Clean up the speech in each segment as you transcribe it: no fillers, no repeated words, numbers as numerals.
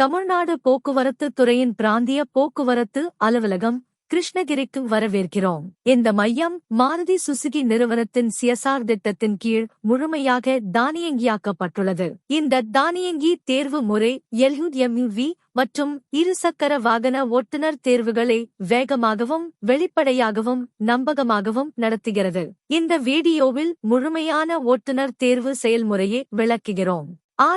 தமிழ்நாடு போக்குவரத்து துறையின் பிராந்திய போக்குவரத்து அலுவலகம் கிருஷ்ணகிரிக்கு வரவேற்கிறோம். இந்த மையம் மாருதி சுசுகி நிறுவனத்தின் சிஎஸ்ஆர் திட்டத்தின் கீழ் முழுமையாக தானியங்கியாக்கப்பட்டுள்ளது. இந்த தானியங்கி தேர்வு முறை LUMUV மற்றும் இருசக்கர வாகன ஓட்டுநர் தேர்வுகளை வேகமாகவும் வெளிப்படையாகவும் நம்பகமாகவும் நடத்துகிறது. இந்த வீடியோவில் முழுமையான ஓட்டுநர் தேர்வு செயல்முறையை விளக்குகிறோம்.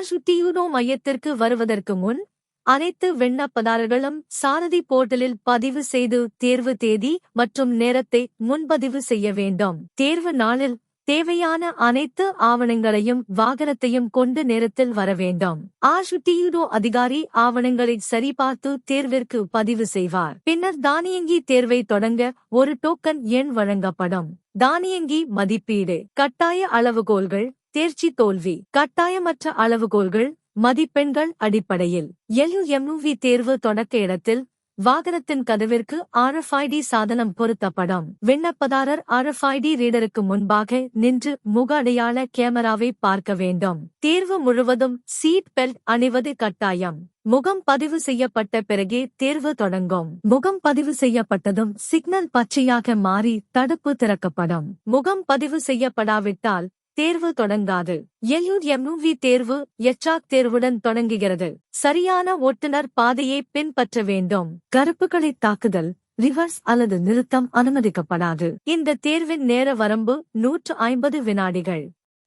RTO மையத்திற்கு வருவதற்கு முன் அனைத்து விண்ணப்பதாரர்களும் சாரதி போர்ட்டலில் பதிவு செய்து தேர்வு தேதி மற்றும் நேரத்தை முன்பதிவு செய்ய வேண்டும். தேர்வு நாளில் தேவையான அனைத்து ஆவணங்களையும் வாகனத்தையும் கொண்டு நேரத்தில் வர வேண்டும். RTO அதிகாரி ஆவணங்களை சரிபார்த்து தேர்விற்கு பதிவு செய்வார். பின்னர் தானியங்கி தேர்வை தொடங்க ஒரு டோக்கன் எண் வழங்கப்படும். தானியங்கி மதிப்பீடு. கட்டாய அளவுகோல்கள். தேர்ச்சி தோல்வி. கட்டாயமற்ற அளவுகோல்கள் மதிப்பெண்கள் அடிப்படையில் LUMUV தேர்வு தொடக்க இடத்தில் வாகனத்தின் கதவிற்கு RFID சாதனம் பொருத்தப்படும். விண்ணப்பதாரர் RFID ரீடருக்கு முன்பாக நின்று முக அடையாள கேமராவை பார்க்க வேண்டும். தேர்வு முழுவதும் சீட் பெல்ட் அணிவது கட்டாயம். முகம் பதிவு செய்யப்பட்ட பிறகே தேர்வு தொடங்கும். முகம் பதிவு செய்யப்பட்டதும் சிக்னல் பச்சையாக மாறி தடுப்பு திறக்கப்படும். முகம் பதிவு செய்யப்படாவிட்டால் தேர்வு தொடங்காது. LUMUV தேர்வு HRAC தேர்வுடன் தொடங்குகிறது. சரியான ஓட்டுநர் பாதையை பின்பற்ற வேண்டும். கருப்புகளை தாக்குதல், ரிவர்ஸ் அல்லது நிறுத்தம் அனுமதிக்கப்படாது. இந்த தேர்வின் நேர வரம்பு 150 வினாடிகள்.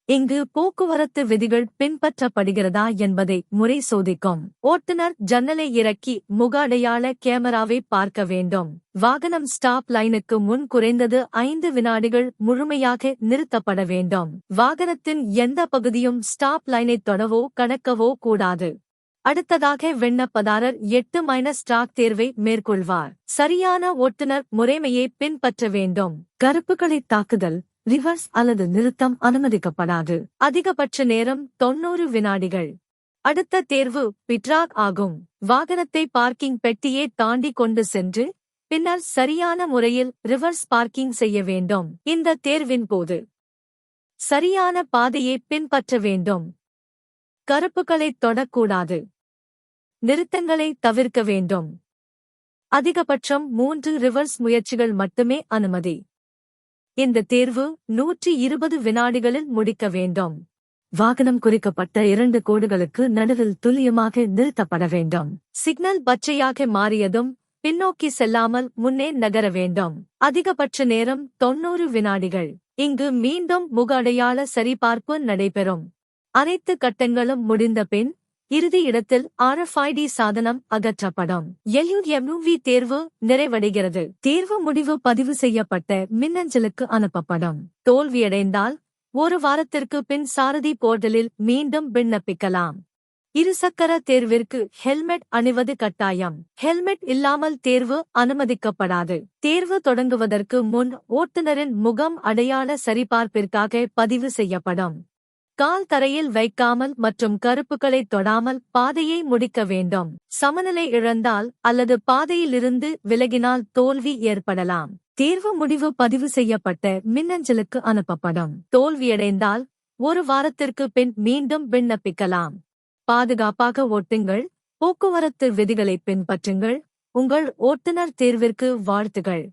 இங்கு போக்குவரத்து விதிகள் பின்பற்றப்படுகிறதா என்பதை முறை சோதிக்கும். ஓட்டுநர் ஜன்னலை இறக்கி முக அடையாள கேமராவை பார்க்க வேண்டும். வாகனம் ஸ்டாப் லைனுக்கு முன் குறைந்தது 5 வினாடிகள் முழுமையாக நிறுத்தப்பட வேண்டும். வாகனத்தின் எந்த பகுதியும் ஸ்டாப் லைனை தொடவோ கடக்கவோ கூடாது. அடுத்ததாக விண்ணப்பதாரர் 8-ஸ்டாக் தேர்வை மேற்கொள்வார். சரியான ஓட்டுநர் முறைமையை பின்பற்ற வேண்டும். கருப்புகளை தாக்குதல், ரிவர்ஸ் அல்லது நிறுத்தம் அனுமதிக்கப்படாது. அதிகபட்ச நேரம் 90 வினாடிகள். அடுத்த தேர்வு PTRAC ஆகும். வாகனத்தை பார்க்கிங் பெட்டியை தாண்டி கொண்டு சென்று பின்னர் சரியான முறையில் ரிவர்ஸ் பார்க்கிங் செய்ய வேண்டும். இந்த தேர்வின் போது சரியான பாதையை பின்பற்ற வேண்டும். கருப்புகளை தொடக்கூடாது. நிறுத்தங்களை தவிர்க்க வேண்டும். அதிகபட்சம் 3 ரிவர்ஸ் முயற்சிகள் மட்டுமே அனுமதி. இந்த தேர்வு 120 வினாடிகளில் முடிக்க வேண்டும். வாகனம் குறிக்கப்பட்ட 2 கோடுகளுக்கு நடுவில் துல்லியமாக நிறுத்தப்பட வேண்டும். சிக்னல் பச்சையாக மாறியதும் பின்னோக்கி செல்லாமல் முன்னே நகர வேண்டும். அதிகபட்ச நேரம் 90 வினாடிகள். இங்கு மீண்டும் முக அடையாள சரிபார்ப்பு நடைபெறும். அனைத்து கட்டங்களும் முடிந்த பின் இறுதி இடத்தில் RFID சாதனம் அகற்றப்படும். LUMUV தேர்வு நிறைவடைகிறது. தேர்வு முடிவு பதிவு செய்யப்பட்ட மின்னஞ்சலுக்கு அனுப்பப்படும். தோல்வியடைந்தால் 1 வாரத்திற்கு பின் சாரதி போர்ட்டலில் மீண்டும் விண்ணப்பிக்கலாம். இருசக்கர தேர்விற்கு ஹெல்மெட் அணிவது கட்டாயம். ஹெல்மெட் இல்லாமல் தேர்வு அனுமதிக்கப்படாது. தேர்வு தொடங்குவதற்கு முன் ஓட்டுநரின் முகம் அடையாள சரிபார்ப்பிற்காக பதிவு செய்யப்படும். கால் தரையில் வைக்காமல் மற்றும் கருப்புகளை தொடாமல் பாதையை முடிக்க வேண்டும். சமநிலை இழந்தால் அல்லது பாதையிலிருந்து விலகினால் தோல்வி ஏற்படலாம். தேர்வு முடிவு பதிவு செய்யப்பட்ட மின்னஞ்சலுக்கு அனுப்பப்படும். தோல்வியடைந்தால் 1 வாரத்திற்கு பின் மீண்டும் விண்ணப்பிக்கலாம். பாதுகாப்பாக ஓட்டுங்கள். போக்குவரத்து விதிகளை பின்பற்றுங்கள். உங்கள் ஓட்டுநர் தேர்விற்கு வாழ்த்துகள்.